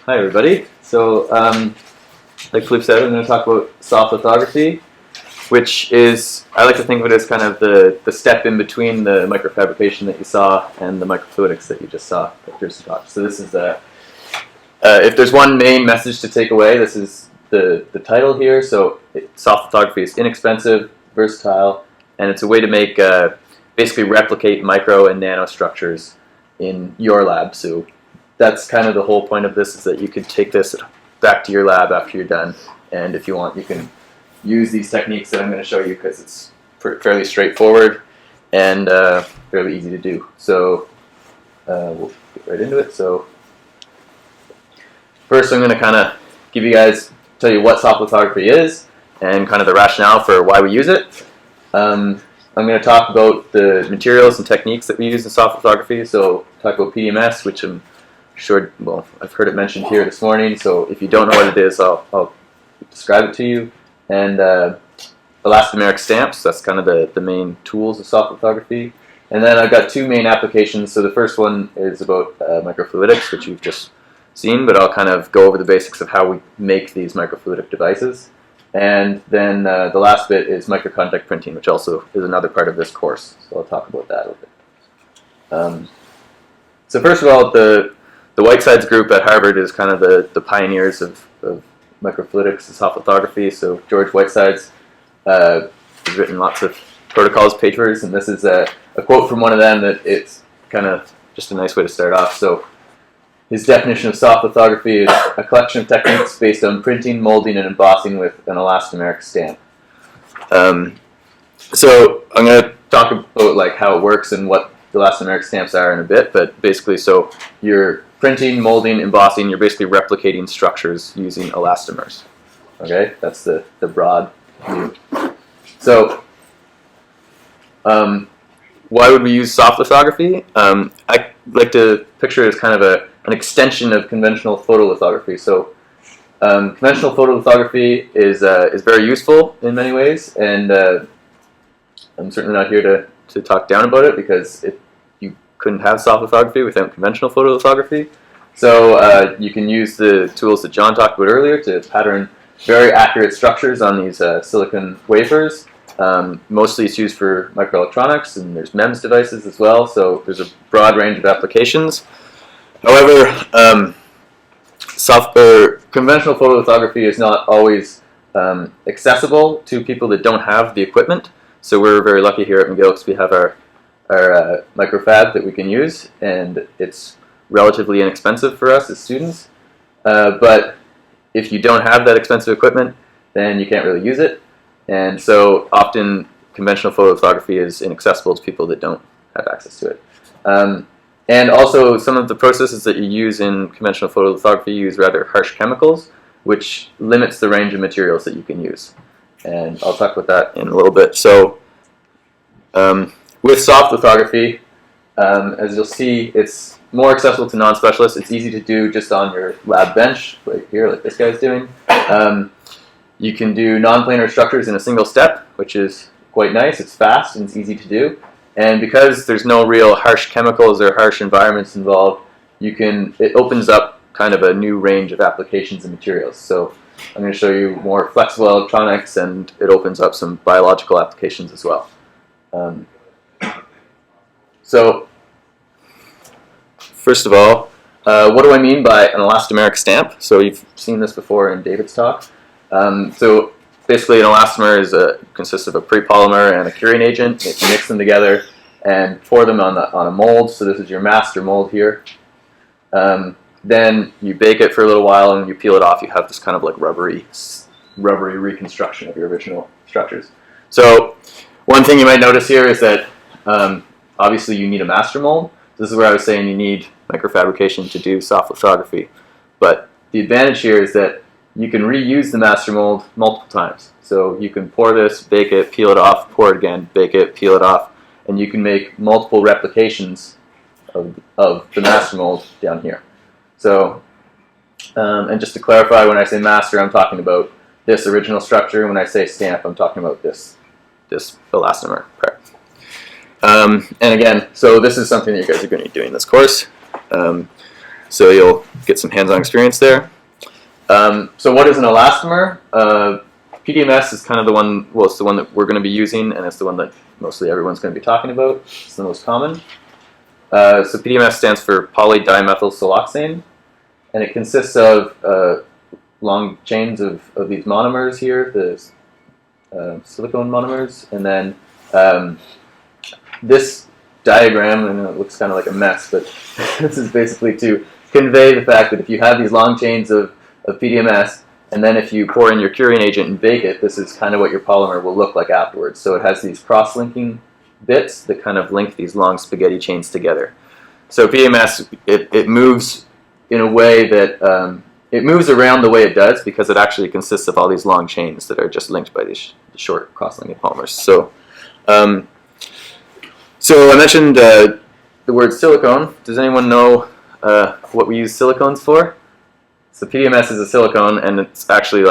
Hi everybody. So, like Flip said, I'm going to talk about soft lithography, which is, I like to think of it as kind of the step in between the microfabrication that you saw and the microfluidics that you just saw at Pierce's talk. So this is if there's one main message to take away, this is the title here. So soft lithography is inexpensive, versatile, and it's a way to make basically replicate micro and nano structures in your lab. So that's kind of the whole point of this, is that you could take this back to your lab after you're done, and if you want, you can use these techniques that I'm going to show you, because it's fairly straightforward and fairly easy to do. So we'll get right into it. So first, I'm going to kind of tell you what soft lithography is and kind of the rationale for why we use it. I'm going to talk about the materials and techniques that we use in soft lithography. So talk about PDMS, which I'm sure, well, I've heard it mentioned here this morning. So if you don't know what it is, I'll describe it to you. And Elastomeric stamps, that's kind of the main tools of soft lithography. And then I've got two main applications. So the first one is about microfluidics, which you've just seen, but I'll kind of go over the basics of how we make these microfluidic devices. And then the last bit is microcontact printing, which also is another part of this course. So I'll talk about that a little bit. So first of all, the Whitesides group at Harvard is kind of the pioneers of microfluidics and soft lithography. So George Whitesides has written lots of protocols papers, and this is a quote from one of them that it's kind of just a nice way to start off. So his definition of soft lithography is a collection of techniques based on printing, molding, and embossing with an elastomeric stamp. So I'm going to talk about like how it works and what the elastomeric stamps are in a bit, but basically, so you're printing, molding, embossing, you're basically replicating structures using elastomers. Okay, that's the broad view. So why would we use soft lithography? I like to picture it as kind of an extension of conventional photolithography. So conventional photolithography is very useful in many ways, and I'm certainly not here to talk down about it, because you couldn't have soft lithography without conventional photolithography. So you can use the tools that John talked about earlier to pattern very accurate structures on these silicon wafers. Mostly it's used for microelectronics, and there's MEMS devices as well, so there's a broad range of applications. However, conventional photolithography is not always accessible to people that don't have the equipment. So we're very lucky here at McGill because we have our microfab that we can use, and it's relatively inexpensive for us as students. But if you don't have that expensive equipment, then you can't really use it. And so often conventional photolithography is inaccessible to people that don't have access to it. And also some of the processes that you use in conventional photolithography use rather harsh chemicals, which limits the range of materials that you can use. And I'll talk about that in a little bit. So with soft lithography, as you'll see, it's more accessible to non-specialists. It's easy to do just on your lab bench, right here, like this guy's doing. You can do non-planar structures in a single step, which is quite nice. It's fast and it's easy to do. And because there's no real harsh chemicals or harsh environments involved, it opens up kind of a new range of applications and materials. So I'm going to show you more flexible electronics, and it opens up some biological applications as well. So first of all, what do I mean by an elastomeric stamp? So you've seen this before in David's talk. So basically an elastomer consists of a prepolymer and a curing agent. You mix them together and pour them on a mold. So this is your master mold here. Then you bake it for a little while, and you peel it off. You have this kind of like rubbery reconstruction of your original structures. So one thing you might notice here is that obviously you need a master mold. This is where I was saying you need microfabrication to do soft lithography. But the advantage here is that you can reuse the master mold multiple times. So you can pour this, bake it, peel it off, pour it again, bake it, peel it off, and you can make multiple replications of the master mold down here. So, and just to clarify, when I say master, I'm talking about this original structure. When I say stamp, I'm talking about this elastomer part. And again, so this is something that you guys are going to be doing in this course. so you'll get some hands-on experience there. So what is an elastomer? PDMS is kind of the one, well, it's the one that we're going to be using, and it's the one that mostly everyone's going to be talking about. It's the most common. So PDMS stands for polydimethylsiloxane, and it consists of long chains of these monomers here, the silicone monomers, and then this diagram, I know it looks kind of like a mess, but this is basically to convey the fact that if you have these long chains of PDMS, and then if you pour in your curing agent and bake it, this is kind of what your polymer will look like afterwards. So it has these cross-linking bits that kind of link these long spaghetti chains together. So PDMS, it moves in a way that, it moves around the way it does because it actually consists of all these long chains that are just linked by these short cross-linking polymers. So, so I mentioned the word silicone. Does anyone know what we use silicones for? So PDMS is a silicone, and it's actually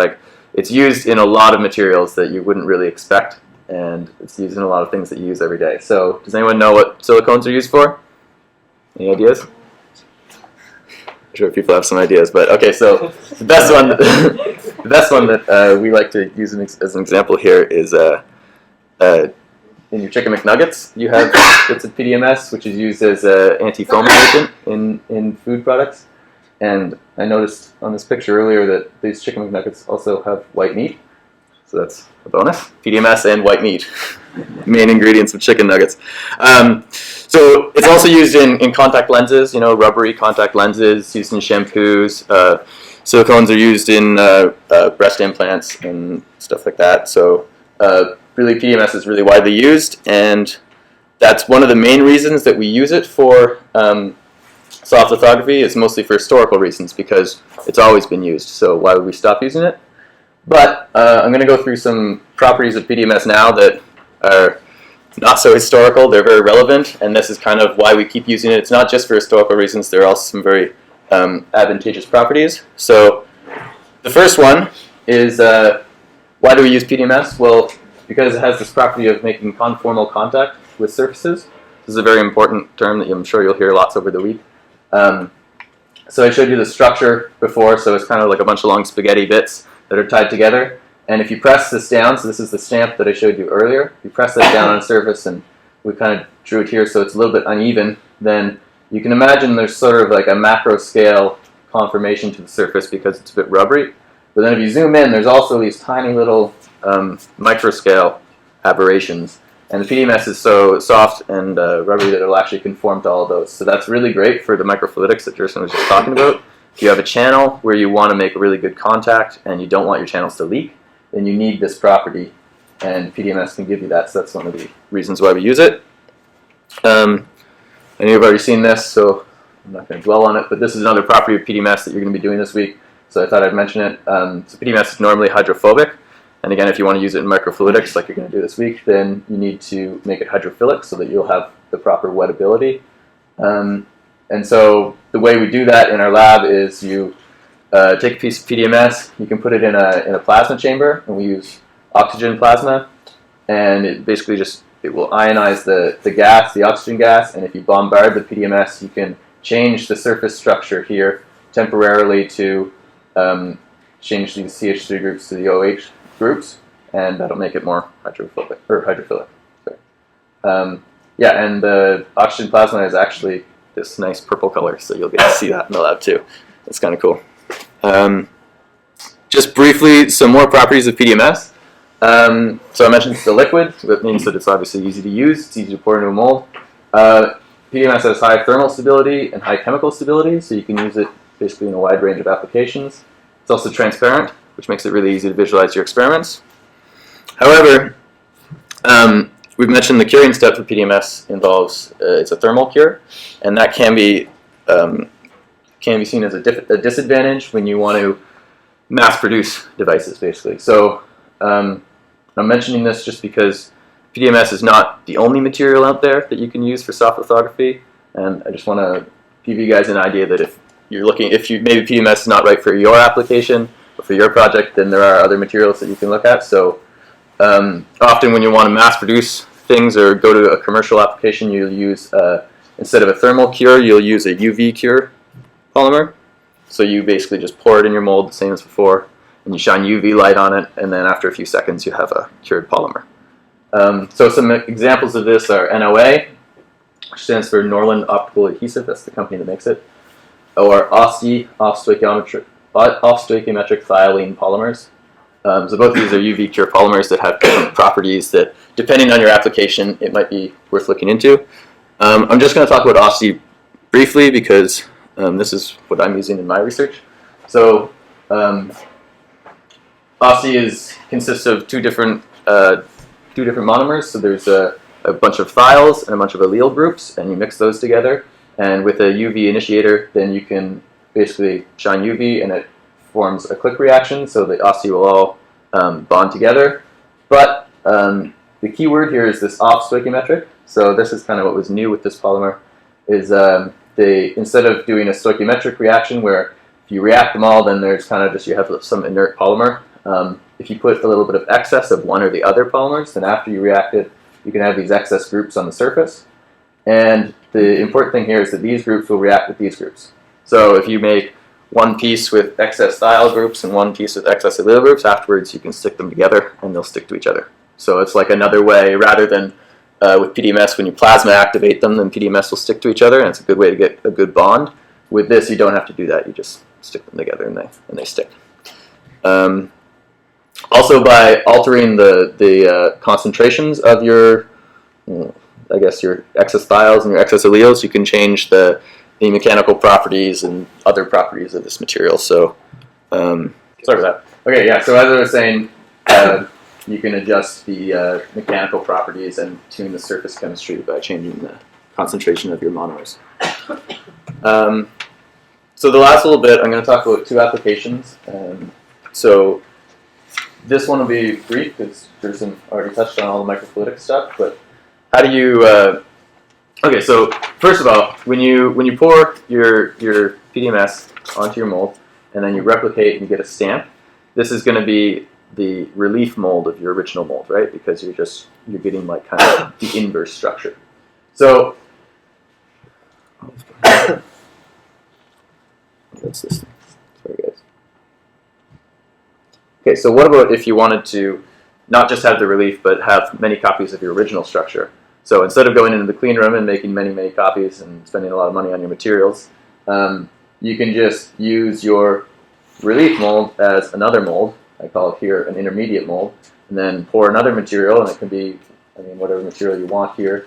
it's used in a lot of materials that you wouldn't really expect, and it's used in a lot of things that you use every day. So does anyone know what silicones are used for? Any ideas? I'm sure people have some ideas, but okay, so the best one, the best one that we like to use as an example here is in your chicken McNuggets, you have bits of PDMS, which is used as an anti-foaming agent in food products. And I noticed on this picture earlier that these chicken McNuggets also have white meat, so that's a bonus. PDMS and white meat, main ingredients of chicken nuggets. So it's also used in contact lenses, rubbery contact lenses, used in shampoos. Silicones are used in breast implants and stuff like that. So really PDMS is really widely used, and that's one of the main reasons that we use it for soft lithography. Is mostly for historical reasons because it's always been used. So why would we stop using it? But I'm going to go through some properties of PDMS now that are not so historical. They're very relevant, and this is kind of why we keep using it. It's not just for historical reasons. There are also some very advantageous properties. So the first one is why do we use PDMS? Well, because it has this property of making conformal contact with surfaces. This is a very important term that I'm sure you'll hear lots over the week. So I showed you the structure before, so it's kind of like a bunch of long spaghetti bits that are tied together. And if you press this down, so this is the stamp that I showed you earlier, if you press that down on a surface, and we kind of drew it here so it's a little bit uneven, then you can imagine there's sort of like a macro scale conformation to the surface because it's a bit rubbery. But then if you zoom in, there's also these tiny little micro scale aberrations. And the PDMS is so soft and rubbery that it'll actually conform to all of those. So that's really great for the microfluidics that Jerson was just talking about. If you have a channel where you want to make a really good contact and you don't want your channels to leak, then you need this property, and PDMS can give you that. So that's one of the reasons why we use it. And you've already seen this, so I'm not going to dwell on it, but this is another property of PDMS that you're going to be doing this week, so I thought I'd mention it. So PDMS is normally hydrophobic, and again, if you want to use it in microfluidics like you're going to do this week, then you need to make it hydrophilic so that you'll have the proper wettability. And so the way we do that in our lab is you take a piece of PDMS, you can put it in a plasma chamber, and we use oxygen plasma, and it basically it will ionize the gas, the oxygen gas, and if you bombard the PDMS, you can change the surface structure here temporarily to change these CH3 groups to the OH groups, and that'll make it more hydrophilic. Yeah, and the oxygen plasma is actually this nice purple color, so you'll get to see that in the lab too. That's kind of cool. Just briefly, some more properties of PDMS. So I mentioned it's a liquid, so that means that it's obviously easy to use, it's easy to pour into a mold. PDMS has high thermal stability and high chemical stability, so you can use it basically in a wide range of applications. It's also transparent, which makes it really easy to visualize your experiments. However, we've mentioned the curing step for PDMS involves, it's a thermal cure, and that can be seen as a disadvantage when you want to mass produce devices, basically. So I'm mentioning this just because PDMS is not the only material out there that you can use for soft lithography, and I just want to give you guys an idea that if maybe PDMS is not right for your application or for your project, then there are other materials that you can look at. So often when you want to mass produce things or go to a commercial application, you'll use, instead of a thermal cure, you'll use a UV cure. polymer. So you basically just pour it in your mold, the same as before, and you shine UV light on it, and then after a few seconds you have a cured polymer. So some examples of this are NOA, which stands for Norland Optical Adhesive, that's the company that makes it, or OSTE, off-stoichiometric thiolene polymers. So both of these are UV pure polymers that have different properties that, depending on your application, it might be worth looking into. I'm just going to talk about OSTE briefly because this is what I'm using in my research. So OSTE consists of two different monomers. So there's a bunch of thiols and a bunch of allele groups, and you mix those together. And with a UV initiator, then you can basically shine UV, and it forms a click reaction, so the OSTE will all bond together. But the key word here is this off-stoichiometric. So this is kind of what was new with this polymer, is instead of doing a stoichiometric reaction where if you react them all, then there's kind of just, you have some inert polymer. If you put a little bit of excess of one or the other polymers, then after you react it, you can have these excess groups on the surface. And the important thing here is that these groups will react with these groups. So if you make one piece with excess thiol groups and one piece with excess allele groups, afterwards you can stick them together and they'll stick to each other. So it's like another way, rather than with PDMS, when you plasma activate them, then PDMS will stick to each other, and it's a good way to get a good bond. With this, you don't have to do that. You just stick them together and they stick. Also, by altering the concentrations of your, I guess, your excess thiols and your excess alleles, you can change the mechanical properties and other properties of this material. So, sorry for that. Okay, yeah, so as I was saying, you can adjust the mechanical properties and tune the surface chemistry by changing the concentration of your monomers. So the last little bit, I'm going to talk about two applications. So this one will be brief because Gerson already touched on all the microfluidic stuff, but how do you... okay, so first of all, when you pour your PDMS onto your mold and then you replicate and you get a stamp, this is going to be the relief mold of your original mold, right? Because you're getting like kind of the inverse structure. So what's this thing? Sorry guys. Okay, so what about if you wanted to not just have the relief, but have many copies of your original structure? So instead of going into the clean room and making many copies and spending a lot of money on your materials, you can just use your relief mold as another mold. I call it here an intermediate mold, and then pour another material, and it can be, I mean, whatever material you want here,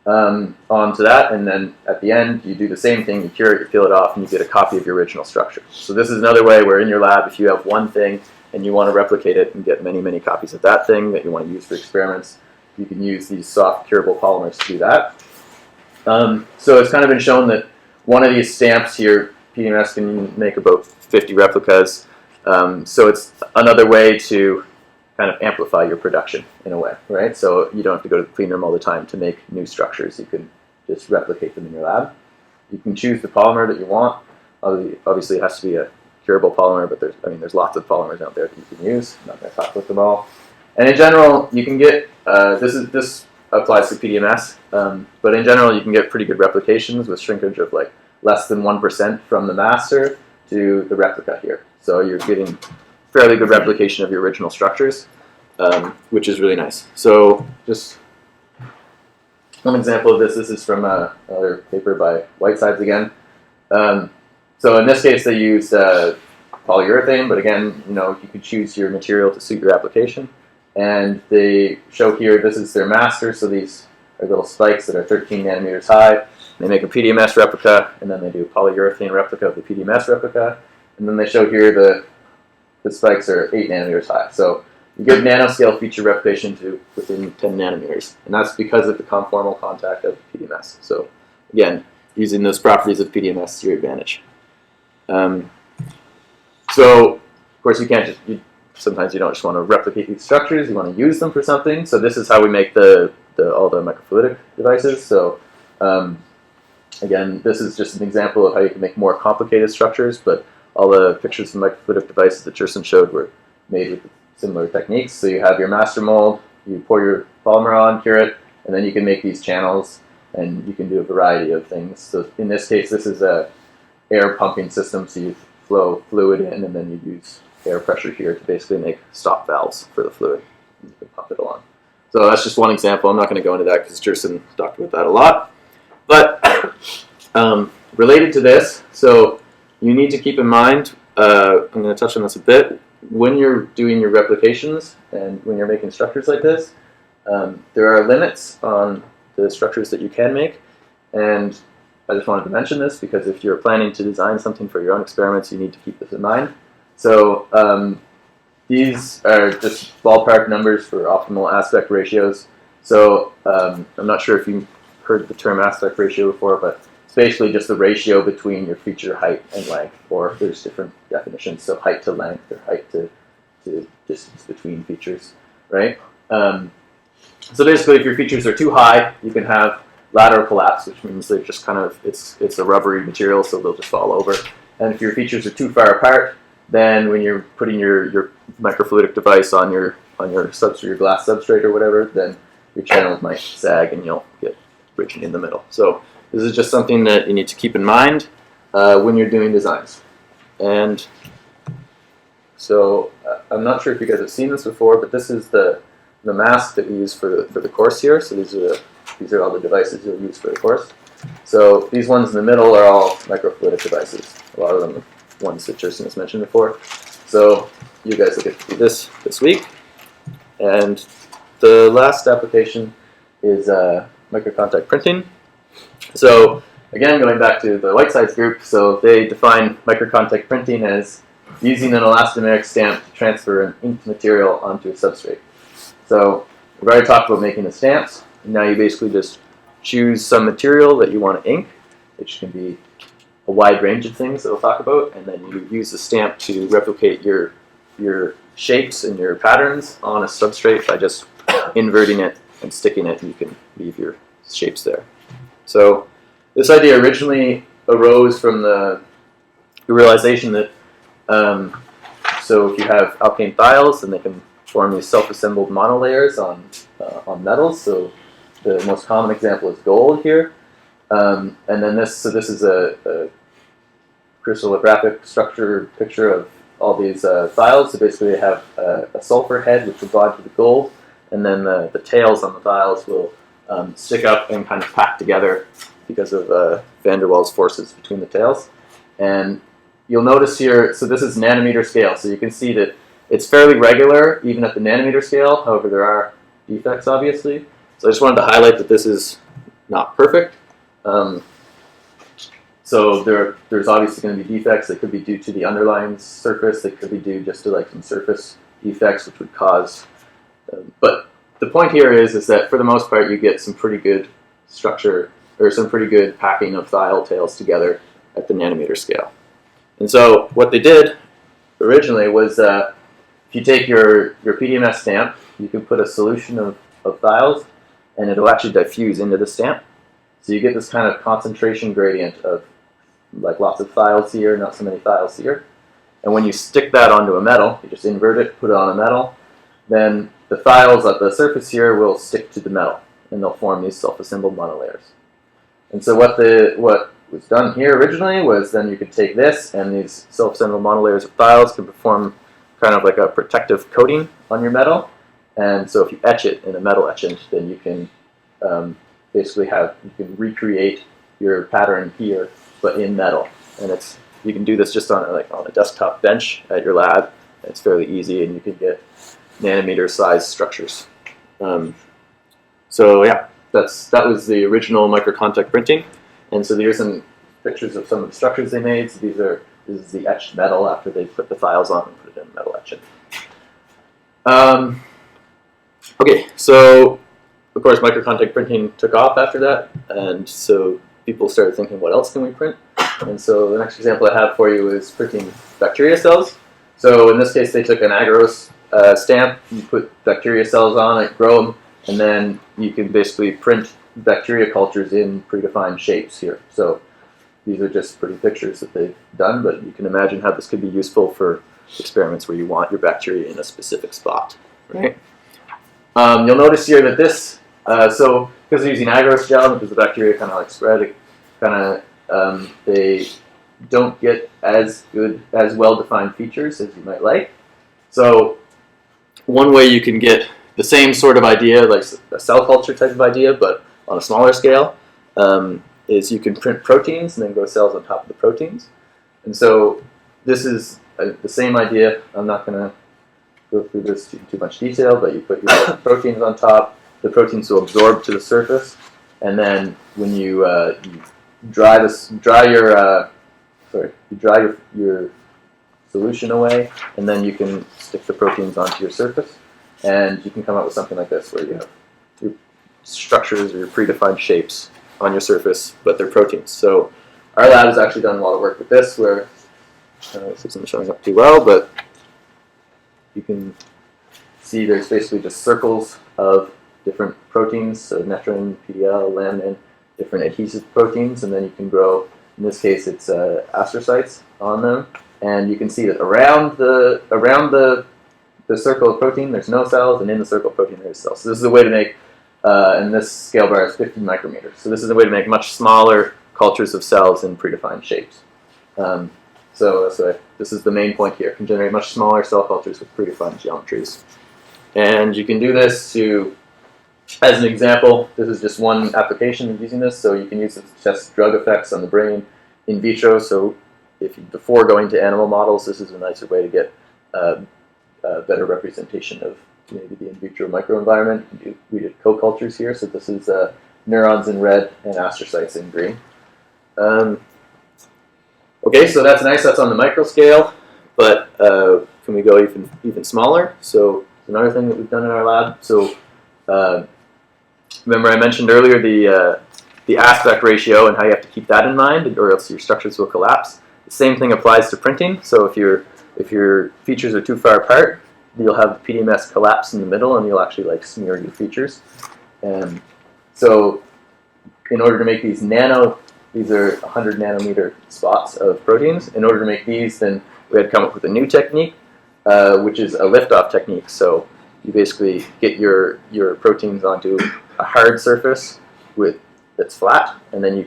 onto that, and then at the end you do the same thing, you cure it, you peel it off, and you get a copy of your original structure. So this is another way where in your lab, if you have one thing and you want to replicate it and get many copies of that thing that you want to use for experiments, you can use these soft curable polymers to do that. So it's kind of been shown that one of these stamps here, PDMS can make about 50 replicas. So it's another way to kind of amplify your production in a way, right? So you don't have to go to the clean room all the time to make new structures. You can just replicate them in your lab. You can choose the polymer that you want. Obviously, it has to be a curable polymer, but there's lots of polymers out there that you can use. I'm not going to talk about them all. And in general, you can get this applies to PDMS, but in general, you can get pretty good replications with shrinkage of like less than 1% from the master to the replica here. So you're getting fairly good replication of your original structures, which is really nice. So just one example of this. This is from another paper by Whitesides again. So in this case, they used polyurethane, but again, you could choose your material to suit your application. And they show here, this is their master, so these are little spikes that are 13 nanometers high. They make a PDMS replica, and then they do a polyurethane replica of the PDMS replica. And then they show here the spikes are 8 nanometers high. So you get nanoscale feature replication to within 10 nanometers. And that's because of the conformal contact of PDMS. So again, using those properties of PDMS to your advantage. So of course you can't just, sometimes you don't just want to replicate these structures, you want to use them for something. So this is how we make all the microfluidic devices. So again, this is just an example of how you can make more complicated structures, but all the pictures of microfluidic devices that Gerson showed were made with similar techniques. So you have your master mold, you pour your polymer on, cure it, and then you can make these channels, and you can do a variety of things. So in this case, this is a air pumping system, so you flow fluid in, and then you use air pressure here to basically make stop valves for the fluid. You can pump it along. So that's just one example. I'm not going to go into that because Jerson talked about that a lot. But related to this, so you need to keep in mind, I'm going to touch on this a bit, when you're doing your replications and when you're making structures like this, there are limits on the structures that you can make. And I just wanted to mention this because if you're planning to design something for your own experiments, you need to keep this in mind. So these are just ballpark numbers for optimal aspect ratios. So I'm not sure if you've heard the term aspect ratio before, but it's basically just the ratio between your feature height and length, or there's different definitions, so height to length or height to distance between features, right? So basically, if your features are too high, you can have lateral collapse, which means they're just kind of, it's a rubbery material, so they'll just fall over. And if your features are too far apart, then when you're putting your microfluidic device on your substrate, your glass substrate or whatever, then your channels might sag and you'll get bridging in the middle. So this is just something that you need to keep in mind when you're doing designs. And so I'm not sure if you guys have seen this before, but this is the mask that we use for the course here. So these are all the devices you'll use for the course. So these ones in the middle are all microfluidic devices. A lot of them are ones that Jerson has mentioned before. So you guys will get to do this week. And the last application is Microcontact Printing. So again, going back to the Whitesides group, so they define microcontact printing as using an elastomeric stamp to transfer an inked material onto a substrate. So we've already talked about making the stamps. And now you basically just choose some material that you want to ink, which can be a wide range of things that we'll talk about, and then you use the stamp to replicate your shapes and your patterns on a substrate by just inverting it and sticking it, and you can leave your shapes there. So this idea originally arose from the realization that so if you have alkane thiols, then they can form these self-assembled monolayers on metals. So the most common example is gold here, and then this is a crystallographic structure picture of all these thiols. So basically, they have a sulfur head which will bond to the gold, and then the tails on the thiols will stick up and kind of pack together because of van der Waals forces between the tails. And you'll notice here, so this is nanometer scale, so you can see that it's fairly regular even at the nanometer scale. However, there are defects, obviously. So I just wanted to highlight that this is not perfect. So there's obviously going to be defects that could be due to the underlying surface. They could be due just to like some surface defects, which would cause. But the point here is that for the most part, you get some pretty good structure or some pretty good packing of thiol tails together at the nanometer scale. And so what they did originally was if you take your PDMS stamp, you can put a solution of thiols, and it'll actually diffuse into the stamp. So you get this kind of concentration gradient of like lots of thiols here, not so many thiols here. And when you stick that onto a metal, you just invert it, put it on a metal, then the thiols at the surface here will stick to the metal, and they'll form these self-assembled monolayers. And so what was done here originally was then you could take this, and these self-assembled monolayers of thiols can perform kind of like a protective coating on your metal. And so if you etch it in a metal etchant, then you can basically you can recreate your pattern here, but in metal. And you can do this just on a desktop bench at your lab. It's fairly easy, and you can get nanometer size structures. So yeah, that was the original microcontact printing. And so here's some pictures of some of the structures they made. So this is the etched metal after they put the thiols on and put it in metal etchant. Okay, so of course microcontact printing took off after that, and so people started thinking, what else can we print? And so the next example I have for you is printing bacteria cells. So in this case, they took an agarose stamp, you put bacteria cells on it, grow them, and then you can basically print bacteria cultures in predefined shapes here. So these are just pretty pictures that they've done, but you can imagine how this could be useful for experiments where you want your bacteria in a specific spot, right? You'll notice here that this, so because they're using agarose gel, because the bacteria kind of like spread, it kind of they don't get as well-defined features as you might like. So one way you can get the same sort of idea, like a cell culture type of idea, but on a smaller scale, is you can print proteins and then grow cells on top of the proteins. And so this is the same idea. I'm not going to go through this too much detail, but you put your proteins on top. The proteins will absorb to the surface, and then when you dry your solution away, and then you can stick the proteins onto your surface, and you can come up with something like this, where you have your structures or your predefined shapes on your surface, but they're proteins. So our lab has actually done a lot of work with this, where this isn't showing up too well, but you can see there's basically just circles of different proteins, so netrin, PDL, laminin, different adhesive proteins, and then you can grow, in this case it's astrocytes on them, and you can see that around the circle of protein there's no cells, and in the circle of protein there's cells. So this is a way to make, and this scale bar is 50 micrometers, so this is a way to make much smaller cultures of cells in predefined shapes. So this is the main point here. You can generate much smaller cell cultures with predefined geometries. And you can do this to, as an example, this is just one application of using this, so you can use it to test drug effects on the brain in vitro. So before going to animal models, this is a nicer way to get a better representation of maybe the in vitro microenvironment. We did co-cultures here, so this is neurons in red and astrocytes in green. Okay, so that's nice. That's on the micro scale, but can we go even smaller? So another thing that we've done in our lab. So remember I mentioned earlier the aspect ratio and how you have to keep that in mind, or else your structures will collapse. The same thing applies to printing. So if your features are too far apart, you'll have the PDMS collapse in the middle, and you'll actually like smear your features. And so in order to make these these are 100 nanometer spots of proteins. In order to make these, then we had to come up with a new technique, which is a lift-off technique. So you basically get your proteins onto a hard surface that's flat, and then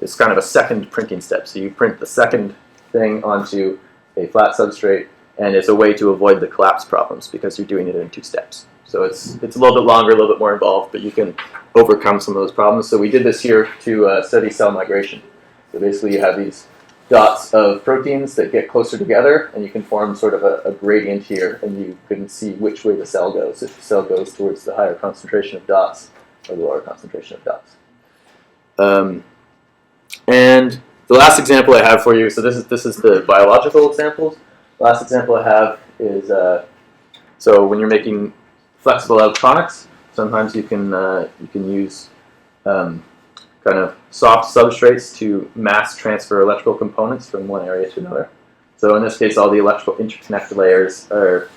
it's kind of a second printing step. So you print the second thing onto a flat substrate, and it's a way to avoid the collapse problems because you're doing it in 2 steps. So it's a little bit longer, a little bit more involved, but you can overcome some of those problems. So we did this here to study cell migration. So basically you have these dots of proteins that get closer together, and you can form sort of a gradient here, and you can see which way the cell goes. If the cell goes towards the higher concentration of dots or the lower concentration of dots. And the last example I have for you, so this is the biological examples. The last example I have is, so when you're making flexible electronics, sometimes you can use kind of soft substrates to mass transfer electrical components from one area to another. So in this case, all the electrical interconnect layers are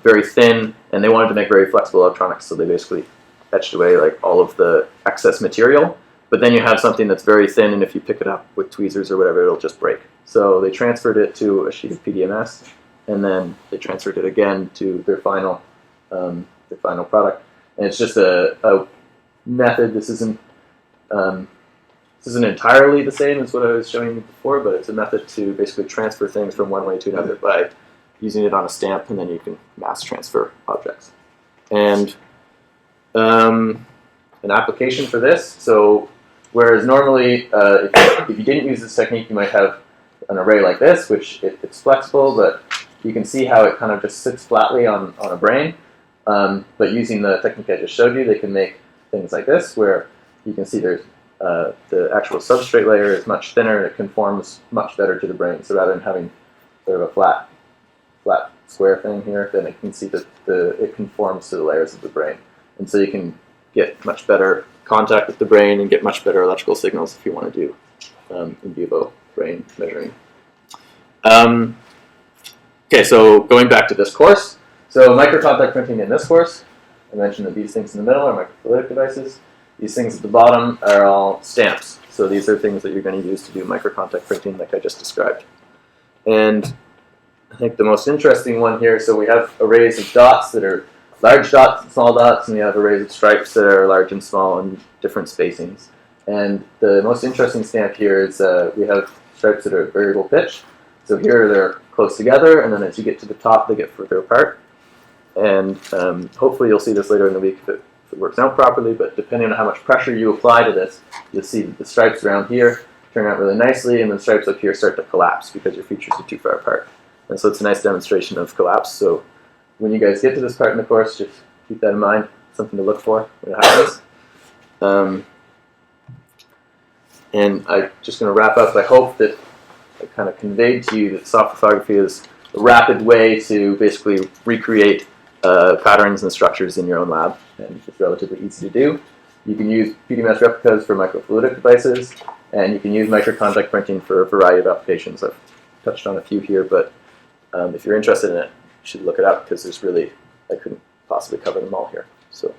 very thin, and they wanted to make very flexible electronics, so they basically etched away like all of the excess material. But then you have something that's very thin, and if you pick it up with tweezers or whatever, it'll just break. So they transferred it to a sheet of PDMS, and then they transferred it again to their final product. And it's just a method. This isn't entirely the same as what I was showing you before, but it's a method to basically transfer things from one way to another by using it on a stamp, and then you can mass transfer objects. And an application for this, so whereas normally if you didn't use this technique, you might have an array like this, which it's flexible, but you can see how it kind of just sits flatly on a brain. But using the technique I just showed you, they can make things like this, where you can see there's the actual substrate layer is much thinner, and it conforms much better to the brain. So rather than having sort of a flat square thing here, then it can see that it conforms to the layers of the brain. And so you can get much better contact with the brain and get much better electrical signals if you want to do in vivo brain measuring. Okay, so going back to this course. So microcontact printing in this course, I mentioned that these things in the middle are microfluidic devices. These things at the bottom are all stamps. So these are things that you're going to use to do microcontact printing like I just described. And I think the most interesting one here, so we have arrays of dots that are large dots and small dots, and we have arrays of stripes that are large and small and different spacings. And the most interesting stamp here is we have stripes that are at variable pitch. So here they're close together, and then as you get to the top, they get further apart. And hopefully you'll see this later in the week if it works out properly, but depending on how much pressure you apply to this, you'll see that the stripes around here turn out really nicely, and the stripes up here start to collapse because your features are too far apart. And so it's a nice demonstration of collapse. So when you guys get to this part in the course, just keep that in mind, something to look for when it happens. And I'm just going to wrap up. I hope that I kind of conveyed to you that soft lithography is a rapid way to basically recreate patterns and structures in your own lab, and it's relatively easy to do. You can use PDMS replicas for microfluidic devices, and you can use microcontact printing for a variety of applications. I've touched on a few here, but if you're interested in it, you should look it up because there's really, I couldn't possibly cover them all here. So,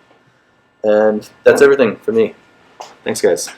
and that's everything for me. Thanks, guys.